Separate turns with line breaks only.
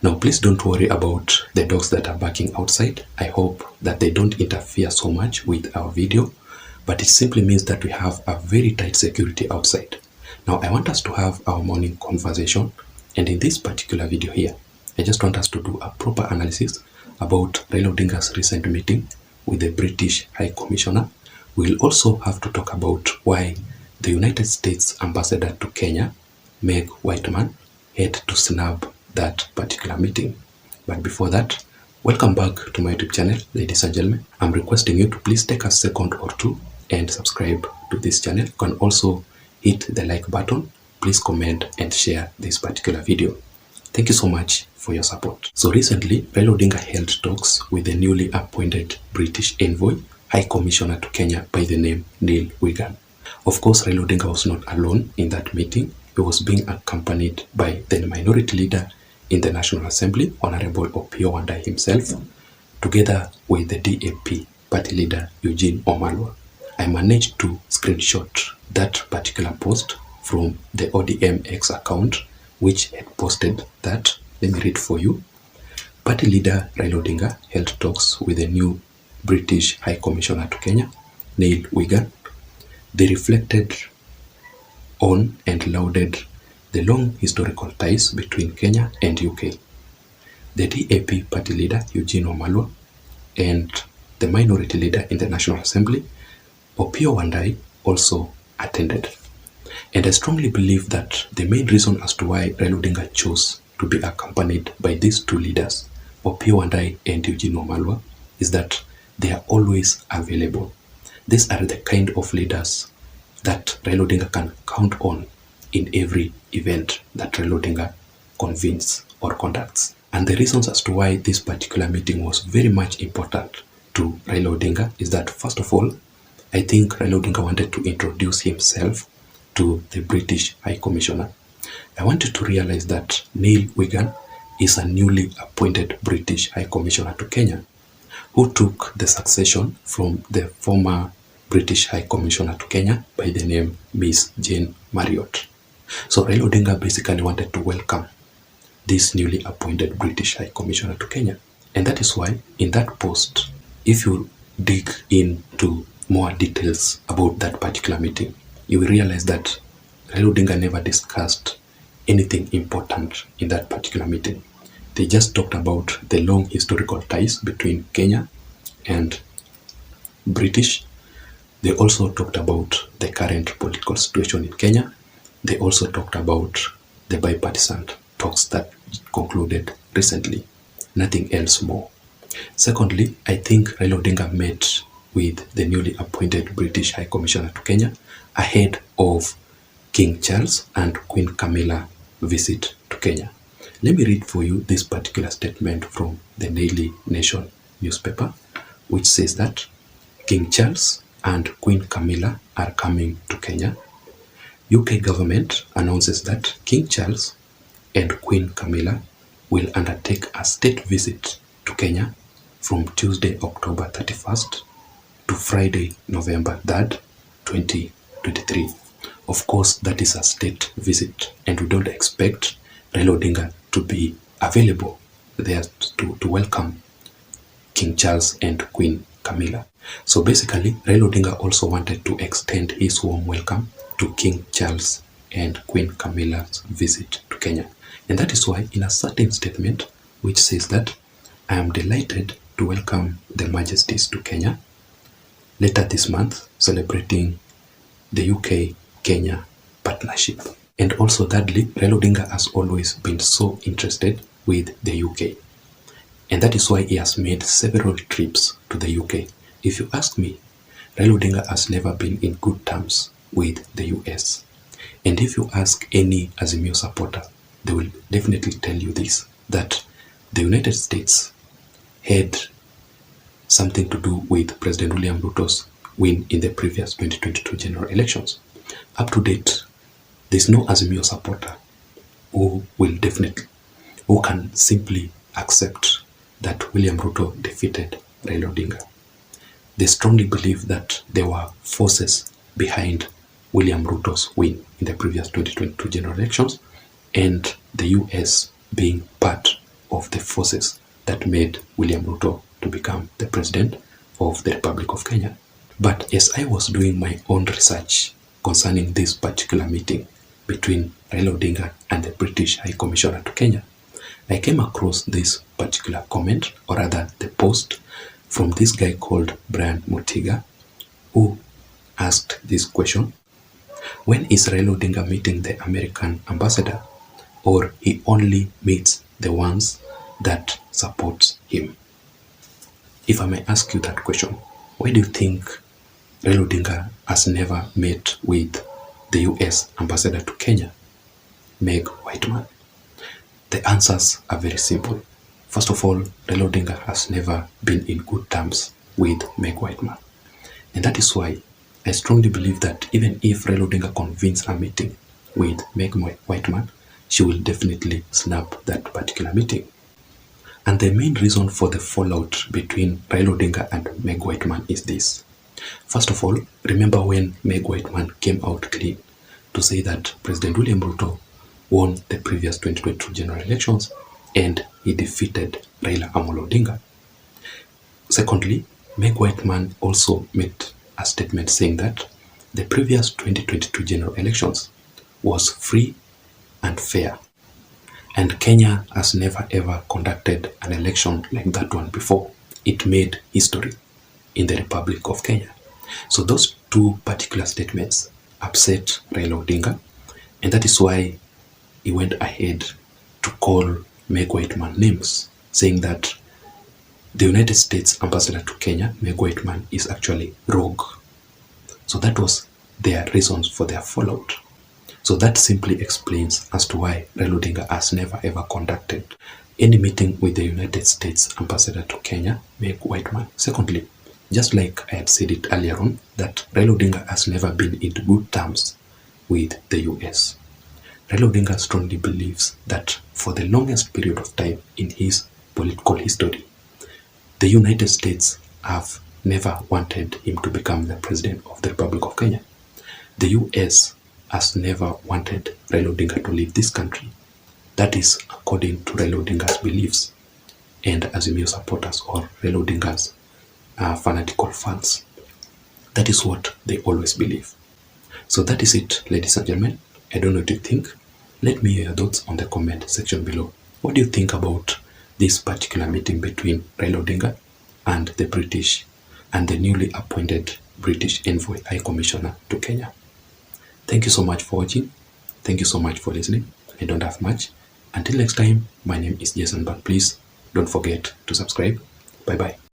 Now, please don't worry about the dogs that are barking outside. I hope that they don't interfere so much with our video, but it simply means that we have a very tight security outside. Now, I want us to have our morning conversation, and in this particular video here, I just want us to do a proper analysis about Raila Odinga's recent meeting with the British High Commissioner. We'll also have to talk about why the United States Ambassador to Kenya, Meg Whiteman, had to snub that particular meeting. But before that, welcome back to my YouTube channel, ladies and gentlemen. I'm requesting you to please take a second or two and subscribe to this channel. You can also hit the like button. Please comment and share this particular video. Thank you so much for your support. So recently, Raila Odinga held talks with the newly appointed British envoy, High Commissioner to Kenya by the name Neil Wigan. Of course, Raila Odinga was not alone in that meeting. He was being accompanied by the minority leader in the National Assembly, Honorable Opiyo Wandayi himself, together with the DAP party leader Eugene Wamalwa. I managed to screenshot that particular post from the ODM X account, which had posted that. Let me read for you. Party leader Raila Odinga held talks with the new British High Commissioner to Kenya, Neil Wigan. They reflected on and lauded the long historical ties between Kenya and UK. The DAP party leader Eugene Wamalwa and the minority leader in the National Assembly, Opiyo Wandayi, also attended. And I strongly believe that the main reason as to why Raila Odinga chose to be accompanied by these two leaders, Opiyo Wandayi and Eugene Wamalwa, is that they are always available. These are the kind of leaders that Raila Odinga can count on in every event that Raila Odinga convenes or conducts. And the reasons as to why this particular meeting was very much important to Raila Odinga is that, first of all, I think Raila Odinga wanted to introduce himself to the British High Commissioner. I want you to realize that Neil Wigan is a newly appointed British High Commissioner to Kenya, who took the succession from the former British High Commissioner to Kenya by the name Miss Jane Marriott. So Raila Odinga basically wanted to welcome this newly appointed British High Commissioner to Kenya. And that is why in that post, if you dig into more details about that particular meeting, you will realize that Raila Odinga never discussed anything important in that particular meeting. They just talked about the long historical ties between Kenya and British. They also talked about the current political situation in Kenya. They also talked about the bipartisan talks that concluded recently. Nothing else more. Secondly, I think Raila Odinga met with the newly appointed British High Commissioner to Kenya ahead of King Charles and Queen Camilla visit to Kenya. Let me read for you this particular statement from the Daily Nation newspaper, which says that King Charles and Queen Camilla are coming to Kenya. UK government announces that King Charles and Queen Camilla will undertake a state visit to Kenya from Tuesday, October 31st to Friday, November 3rd, 2023. Of course, that is a state visit, and we don't expect Raila Odinga to be available there to welcome King Charles and Queen Camilla. So basically, Raila Odinga also wanted to extend his warm welcome to King Charles and Queen Camilla's visit to Kenya. And that is why in a certain statement which says that I am delighted to welcome the Majesties to Kenya later this month, celebrating the UK-Kenya partnership. And also thirdly, Raila Odinga has always been so interested with the UK. And that is why he has made several trips to the UK. If you ask me, Raila Odinga has never been in good terms with the US. And if you ask any Azimio supporter, they will definitely tell you this, that the United States had something to do with President William Ruto's win in the previous 2022 general elections. Up to date, there's no Azimio supporter who can simply accept that William Ruto defeated Raila Odinga. They strongly believe that there were forces behind William Ruto's win in the previous 2022 general elections, and the US being part of the forces that made William Ruto to become the president of the Republic of Kenya. But as I was doing my own research concerning this particular meeting between Raila Odinga and the British High Commissioner to Kenya, I came across this particular comment, or rather the post, from this guy called Brian Mutiga, who asked this question: when is Raila Odinga meeting the American ambassador, or he only meets the ones that support him? If I may ask you that question, why do you think Raila Odinga has never met with the US ambassador to Kenya, Meg Whiteman? The answers are very simple. First of all, Raila Odinga has never been in good terms with Meg Whiteman. And that is why I strongly believe that even if Raila Odinga convenes a meeting with Meg Whiteman, she will definitely snap that particular meeting. And the main reason for the fallout between Raila Odinga and Meg Whiteman is this. First of all, remember when Meg Whiteman came out clean to say that President William Ruto won the previous 2022 general elections and he defeated Raila Amolo Odinga. Secondly, Meg Whiteman also made a statement saying that the previous 2022 general elections was free and fair, and Kenya has never ever conducted an election like that one before. It made history in the Republic of Kenya. So those two particular statements upset Raila Odinga, and that is why he went ahead to call Meg Whiteman names, saying that the United States ambassador to Kenya, Meg Whiteman, is actually rogue. So that was their reasons for their fallout. So that simply explains as to why Raila Odinga has never ever conducted any meeting with the United States ambassador to Kenya, Meg Whiteman. Secondly, just like I had said it earlier on, that Raila Odinga has never been in good terms with the US. Raila Odinga strongly believes that for the longest period of time in his political history, the United States have never wanted him to become the president of the Republic of Kenya. The US has never wanted Raila Odinga to leave this country. That is according to Raila Odinga's beliefs and Azimio supporters or Raila Odinga's fanatical fans. That is what they always believe. So that is it, ladies and gentlemen. I don't know what you think. Let me hear your thoughts on the comment section below. What do you think about this particular meeting between Raila Odinga and the British and the newly appointed British Envoy High Commissioner to Kenya? Thank you so much for watching. Thank you so much for listening. I don't have much. Until next time, my name is Jason, but please don't forget to subscribe. Bye bye.